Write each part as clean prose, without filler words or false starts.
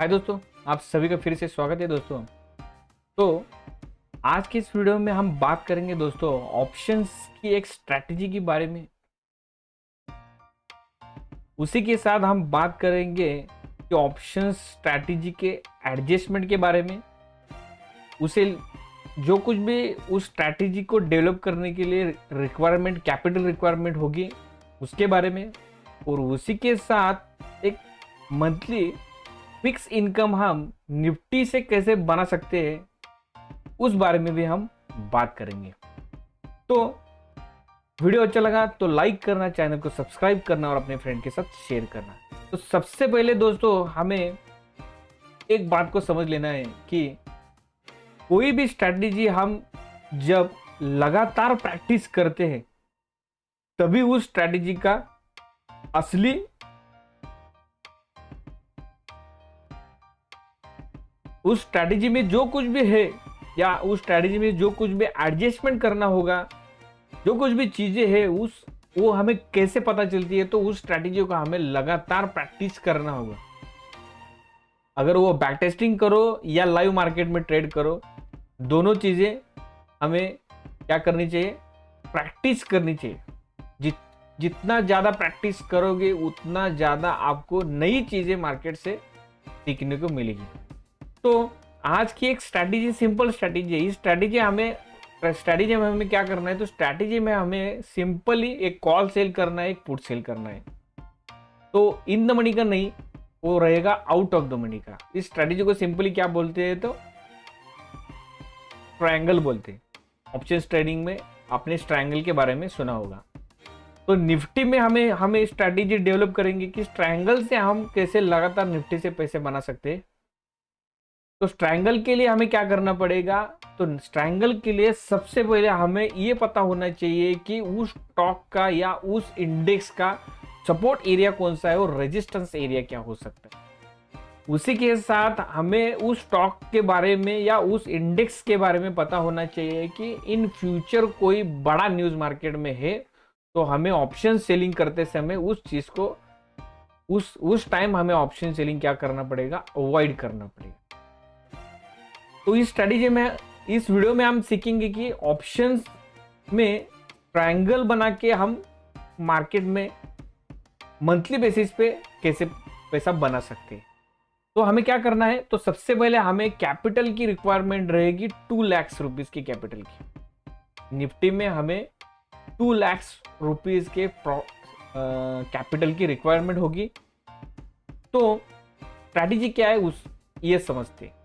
हाय दोस्तों, आप सभी का फिर से स्वागत है दोस्तों। तो आज की इस वीडियो में हम बात करेंगे दोस्तों ऑप्शंस की एक स्ट्रैटेजी के बारे में। उसी के साथ हम बात करेंगे कि ऑप्शंस स्ट्रैटेजी के एडजस्टमेंट के बारे में। उसे जो कुछ भी उस स्ट्रैटेजी को डेवलप करने के लिए रिक्वायरमेंट, कैपिटल रिक्वायरमेंट होगी उसके बारे में। और उसी के साथ एक मंथली फिक्स इनकम हम निफ्टी से कैसे बना सकते हैं उस बारे में भी हम बात करेंगे। तो वीडियो अच्छा लगा तो लाइक करना, चैनल को सब्सक्राइब करना और अपने फ्रेंड के साथ शेयर करना। तो सबसे पहले दोस्तों हमें एक बात को समझ लेना है कि कोई भी स्ट्रैटेजी हम जब लगातार प्रैक्टिस करते हैं तभी उस स्ट्रैटेजी का असली उस स्ट्रैटेजी में जो कुछ भी है या उस स्ट्रैटेजी में जो कुछ भी एडजस्टमेंट करना होगा, जो कुछ भी चीजें हैं वो हमें कैसे पता चलती है। तो उस स्ट्रैटेजी का हमें लगातार प्रैक्टिस करना होगा। अगर वो बैक टेस्टिंग करो या लाइव मार्केट में ट्रेड करो, दोनों चीजें हमें क्या करनी चाहिए, प्रैक्टिस करनी चाहिए। जितना ज्यादा प्रैक्टिस करोगे उतना ज्यादा आपको नई चीजें मार्केट से सीखने को मिलेगी। तो आज की एक स्ट्रैटेजी सिंपल स्ट्रैटेजी है। इस स्ट्रैटेजी में हमें क्या करना है, तो स्ट्रैटेजी में हमें सिंपली एक कॉल सेल करना है, एक पुट सेल करना है। तो इन द मनी का नहीं, वो रहेगा आउट ऑफ द मनी का। इस स्ट्रैटेजी को सिंपली क्या बोलते हैं, तो ट्रायंगल बोलते हैं। ऑप्शन ट्रेडिंग में आपने ट्रायंगल के बारे में सुना होगा। तो निफ्टी में हमें स्ट्रैटेजी डेवलप करेंगे कि ट्रायंगल से हम कैसे लगातार निफ्टी से पैसे बना सकते हैं। तो ट्रायंगल के लिए हमें क्या करना पड़ेगा, तो ट्रायंगल के लिए सबसे पहले हमें यह पता होना चाहिए कि उस स्टॉक का या उस इंडेक्स का सपोर्ट एरिया कौन सा है और रेजिस्टेंस एरिया क्या हो सकता है। उसी के साथ हमें उस स्टॉक के बारे में या उस इंडेक्स के बारे में पता होना चाहिए कि इन फ्यूचर कोई बड़ा न्यूज मार्केट में है, तो हमें ऑप्शन सेलिंग करते समय उस चीज को उस टाइम हमें ऑप्शन सेलिंग क्या करना पड़ेगा, अवॉइड करना पड़ेगा। तो इस स्ट्रैटेजी में इस वीडियो में हम सीखेंगे कि ऑप्शंस में ट्रायंगल बना के हम मार्केट में मंथली बेसिस पे कैसे पैसा बना सकते हैं। तो हमें क्या करना है, तो सबसे पहले हमें कैपिटल की रिक्वायरमेंट रहेगी 2 लाख रुपीस की कैपिटल की। निफ्टी में हमें 2 लाख रुपीस के कैपिटल की रिक्वायरमेंट होगी। तो स्ट्रैटेजी क्या है ये समझते हैं।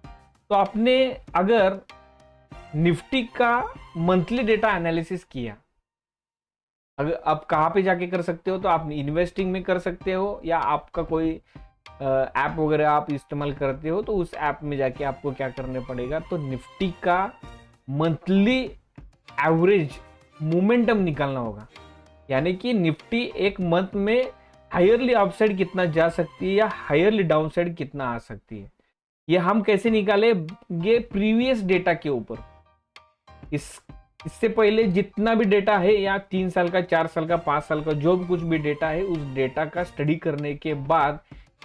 तो आपने अगर निफ्टी का मंथली डेटा एनालिसिस किया, अगर आप कहाँ पे जाके कर सकते हो, तो आप इन्वेस्टिंग में कर सकते हो या आपका कोई ऐप वगैरह आप इस्तेमाल करते हो, तो उस ऐप में जाके आपको क्या करने पड़ेगा, तो निफ्टी का मंथली एवरेज मोमेंटम निकालना होगा। यानी कि निफ्टी एक मंथ में हायरली अपसाइड कितना जा सकती है या हायरली डाउनसाइड कितना आ सकती है। ये हम कैसे निकालेंगे, प्रीवियस डेटा के ऊपर। इससे पहले जितना भी डेटा है, या 3 साल का, 4 साल का, 5 साल का, जो भी कुछ भी डेटा है, उस डेटा का स्टडी करने के बाद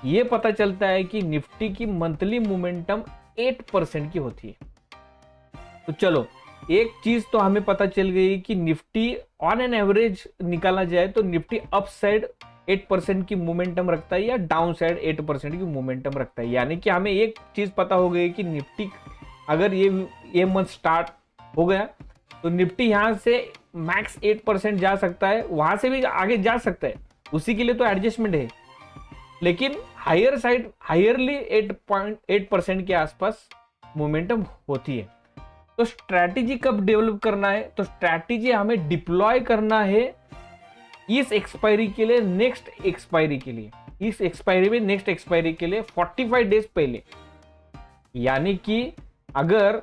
ये पता चलता है कि निफ्टी की मंथली मोमेंटम 8% की होती है। तो चलो, एक चीज तो हमें पता चल गई कि निफ्टी ऑन एन एवरेज निकाला जाए तो निफ्टी अपसाइड 8% की मोमेंटम रखता है या डाउन साइड 8% की मोमेंटम रखता है। यानी कि हमें एक चीज पता हो गई कि निफ्टी अगर ये मंथ स्टार्ट हो गया तो निफ्टी यहां से मैक्स 8% जा सकता है, वहां से भी आगे जा सकता है। उसी के लिए तो एडजस्टमेंट है, लेकिन हायर साइड हायरली 8% के आसपास मोमेंटम होती है। तो स्ट्रैटेजी कब डेवलप करना है, तो स्ट्रैटेजी हमें डिप्लॉय करना है इस एक्सपायरी के लिए, नेक्स्ट एक्सपायरी के लिए, इस एक्सपायरी में नेक्स्ट एक्सपायरी के लिए 45 डेज पहले। यानी कि अगर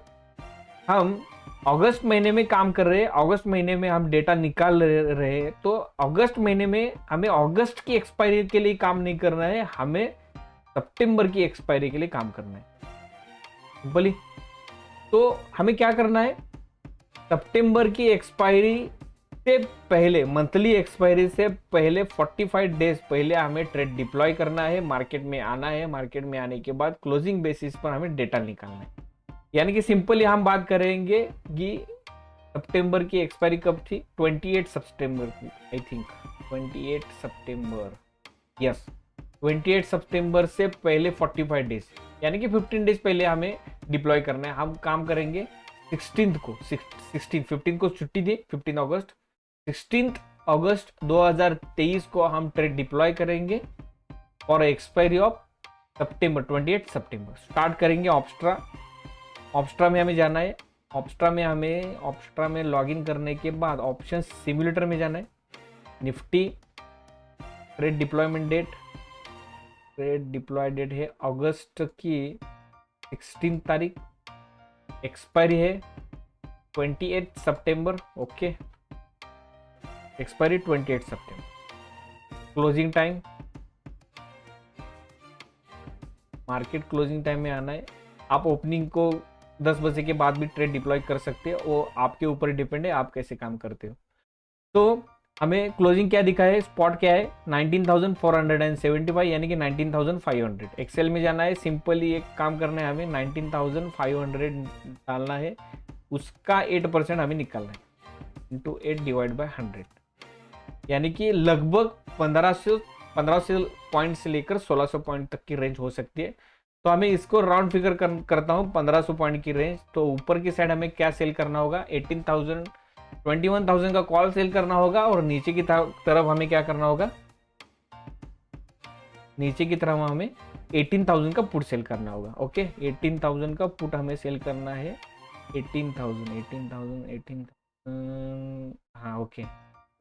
हम अगस्त महीने में काम कर रहे हैं, अगस्त महीने में हम डेटा निकाल रहे हैं, तो अगस्त महीने में हमें अगस्त की एक्सपायरी के लिए काम नहीं करना है, हमें सितंबर की एक्सपायरी के लिए काम करना है। सिंपली तो हमें क्या करना है, सितंबर की एक्सपायरी से पहले, मंथली एक्सपायरी से पहले 45 डेज पहले हमें ट्रेड डिप्लॉय करना है, मार्केट में आना है। मार्केट में आने के बाद क्लोजिंग बेसिस पर हमें डेटा निकालना है। यानी कि सिंपली हम बात करेंगे कि सितंबर की एक्सपायरी कब थी, 28 सितंबर की, आई थिंक 28 सितंबर, यस 28 सितंबर से पहले 45 डेज, यानी कि 15 डेज पहले हमें डिप्लॉय करना है। हम काम करेंगे 16 को, 15 को छुट्टी दी, 15 अगस्त, 16 अगस्त 2023 को हम ट्रेड डिप्लॉय करेंगे और expiry of September, 28 September start करेंगे। ऑप्स्ट्रा में हमें जाना है। ऑप्स्ट्रा में लॉगिन करने के बाद ऑप्शन सिमुलेटर में जाना है। Nifty trade deployment date, trade deploy date है अगस्त की 16 तारीख, एक्सपायरी है 28 सितंबर, ओके, एक्सपायरी 28 सितंबर। Closing time, market closing time में आना है। आप ओपनिंग को 10 बजे के बाद भी ट्रेड डिप्लॉय कर सकते हो, वो आपके ऊपर डिपेंड है आप कैसे काम करते हो। तो हमें क्लोजिंग क्या दिखा है, स्पॉट क्या है 19,475, यानी कि 19,500। एक्सेल में जाना है, सिंपली एक काम करना है, हमें 19,500 डालना है, उसका 8% हमें निकालना है, इंटू 8 डिवाइड बाय 100, यानी कि लगभग 1500 पॉइंट से लेकर 1600 पॉइंट तक की रेंज हो सकती है। तो हमें इसको राउंड फिगर करता हूँ 1500 पॉइंट की रेंज। तो ऊपर की साइड हमें क्या सेल करना होगा, 21,000 का कॉल सेल करना होगा, और नीचे की तरफ हमें क्या करना होगा, नीचे की तरफ हमें 18,000 का पुट सेल करना होगा। ओके, 18,000 का पुट हमें सेल करना है, 18,000, हाँ ओके,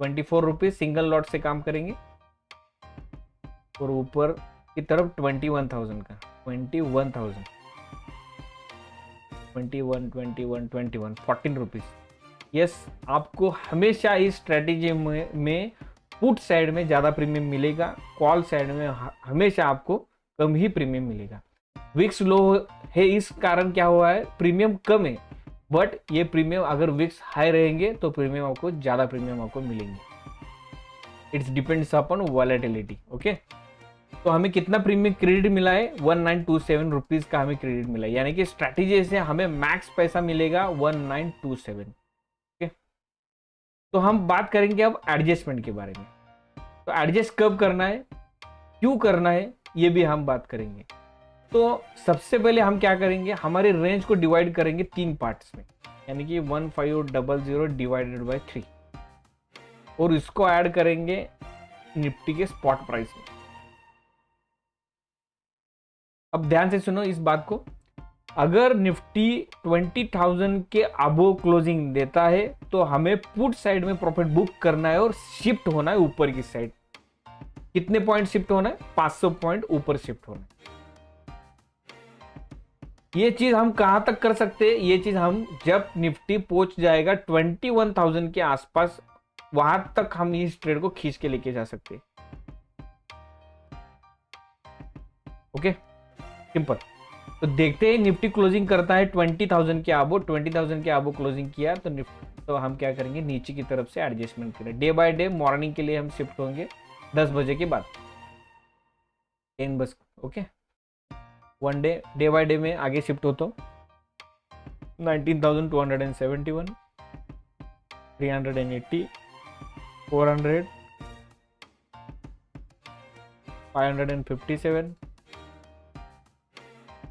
24 रुपीज सिंगल लॉट से काम करेंगे, और ऊपर की तरफ 21,000 का, 21 14 रुपीज। यस, आपको हमेशा इस स्ट्रेटेजी में पुट साइड में ज्यादा प्रीमियम मिलेगा, कॉल साइड में हमेशा आपको कम ही प्रीमियम मिलेगा। विक्स लो है, इस कारण क्या हुआ है, प्रीमियम कम है, बट ये प्रीमियम अगर विक्स हाई रहेंगे तो प्रीमियम आपको ज्यादा प्रीमियम आपको मिलेंगे। It's depends upon volatility. Okay, तो हमें कितना प्रीमियम क्रेडिट मिला है, 1927 रुपीज का हमें क्रेडिट मिला है, यानी कि स्ट्रैटेजी से हमें मैक्स पैसा मिलेगा 1927। ओके, तो हम बात करेंगे अब एडजस्टमेंट के बारे में। तो एडजस्ट कब करना है, क्यों करना है, ये भी हम बात करेंगे। तो सबसे पहले हम क्या करेंगे, हमारे रेंज को डिवाइड करेंगे 3 पार्ट्स में, यानी कि 1500 डिवाइडेड बाय 3, और इसको ऐड करेंगे निफ्टी के स्पॉट प्राइस में। अब ध्यान से सुनो इस बात को, अगर निफ्टी 20,000 के अबो क्लोजिंग देता है तो हमें पुट साइड में प्रॉफिट बुक करना है और शिफ्ट होना है ऊपर की साइड। कितने पॉइंट शिफ्ट होना है, 500 पॉइंट ऊपर शिफ्ट होना है। ये चीज हम कहां तक कर सकते हैं, ये चीज हम जब निफ्टी पहुंच जाएगा 21,000 के आसपास, वहां तक हम इस ट्रेड को खींच के लेके जा सकते हैं। Okay, simple. तो देखते हैं निफ्टी क्लोजिंग करता है 20,000 के आबो, 20,000 के आबो क्लोजिंग किया तो तो हम क्या करेंगे, नीचे की तरफ से एडजस्टमेंट करें। डे बाय डे मॉर्निंग के लिए हम शिफ्ट होंगे 10 बजे के बाद, 10 बस। Okay, one day by day में आगे शिफ्ट होता हूँ 19,271, 380, 400, 557,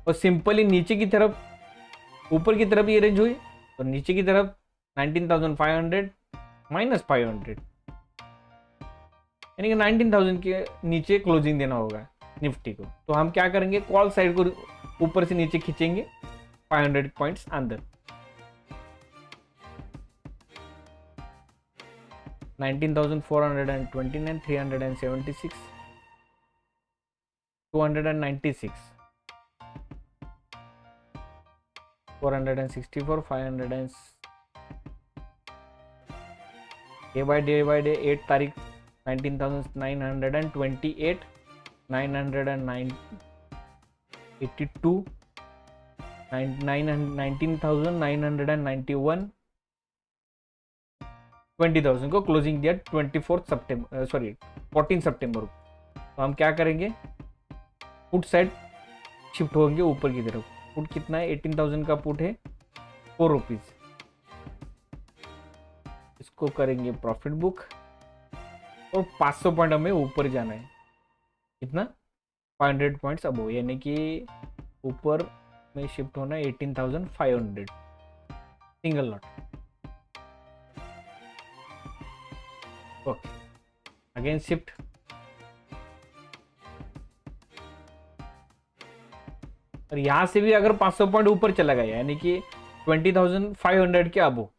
और सिंपली नीचे की तरफ, ऊपर की तरफ ये रेंज हुई तो नीचे की तरफ 19,500 माइनस 500, यानी कि 19,000 के नीचे क्लोजिंग देना होगा निफ्टी को। तो हम क्या करेंगे, कॉल साइड को ऊपर से नीचे खींचेंगे 500 पॉइंट्स अंदर, 19,429, 376, 296, 464, 500, डे बाय डे 8 तारीख 19,928, 982, 19,991, 20,000 को क्लोजिंग दिया 14 सितंबर को। तो हम क्या करेंगे, पुट साइड शिफ्ट होंगे ऊपर की तरफ। पुट कितना है, 18,000 का पुट है, 4 रुपीज। इसको करेंगे प्रॉफिट बुक और 500 पॉइंट हमें ऊपर जाना है। कितना, 500 पॉइंट्स अबो, यानी कि ऊपर में शिफ्ट होना है 18,500 single lot. Okay, again shift. और यहां से भी अगर 500 पॉइंट ऊपर चला गया, यानी कि 20,500 के अबो,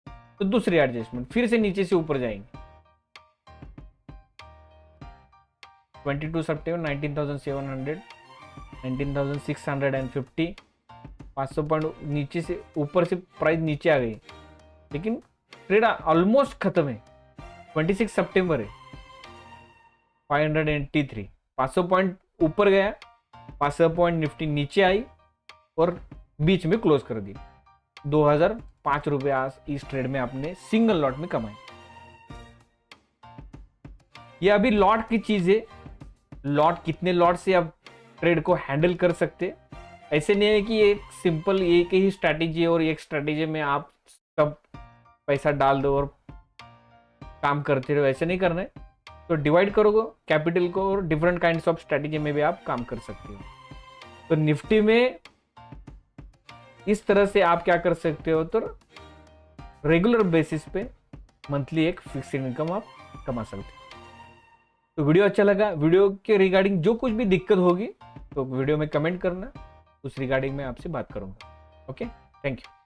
तो दूसरी एडजस्टमेंट, फिर से नीचे से ऊपर जाएंगे। 22 सितंबर 19,700, 19,650, 500 पॉइंट नीचे से, ऊपर से प्राइस नीचे आ गई, लेकिन ट्रेड ऑलमोस्ट खत्म है। 26 सितंबर है, 583, 500 पॉइंट ऊपर गया, 500 पॉइंट निफ्टी नीचे आई और बीच में क्लोज कर दी। 2,005 रुपये आज इस ट्रेड में आपने सिंगल लॉट में कमाए। ये अभी लॉट की चीज है, लॉट कितने लॉट से आप ट्रेड को हैंडल कर सकते। ऐसे नहीं है कि एक सिंपल एक ही स्ट्रैटेजी और एक स्ट्रैटेजी में आप सब पैसा डाल दो और काम करते रहो, ऐसे नहीं करना है। तो डिवाइड करोगे कैपिटल को और डिफरेंट काइंड्स ऑफ स्ट्रैटेजी में भी आप काम कर सकते हो। तो निफ्टी में इस तरह से आप क्या कर सकते हो, तो रेगुलर बेसिस पे मंथली एक फिक्स्ड इनकम आप कमा सकते हो। तो वीडियो अच्छा लगा, वीडियो के रिगार्डिंग जो कुछ भी दिक्कत होगी तो वीडियो में कमेंट करना, उस रिगार्डिंग में आपसे बात करूंगा। Okay, thank you.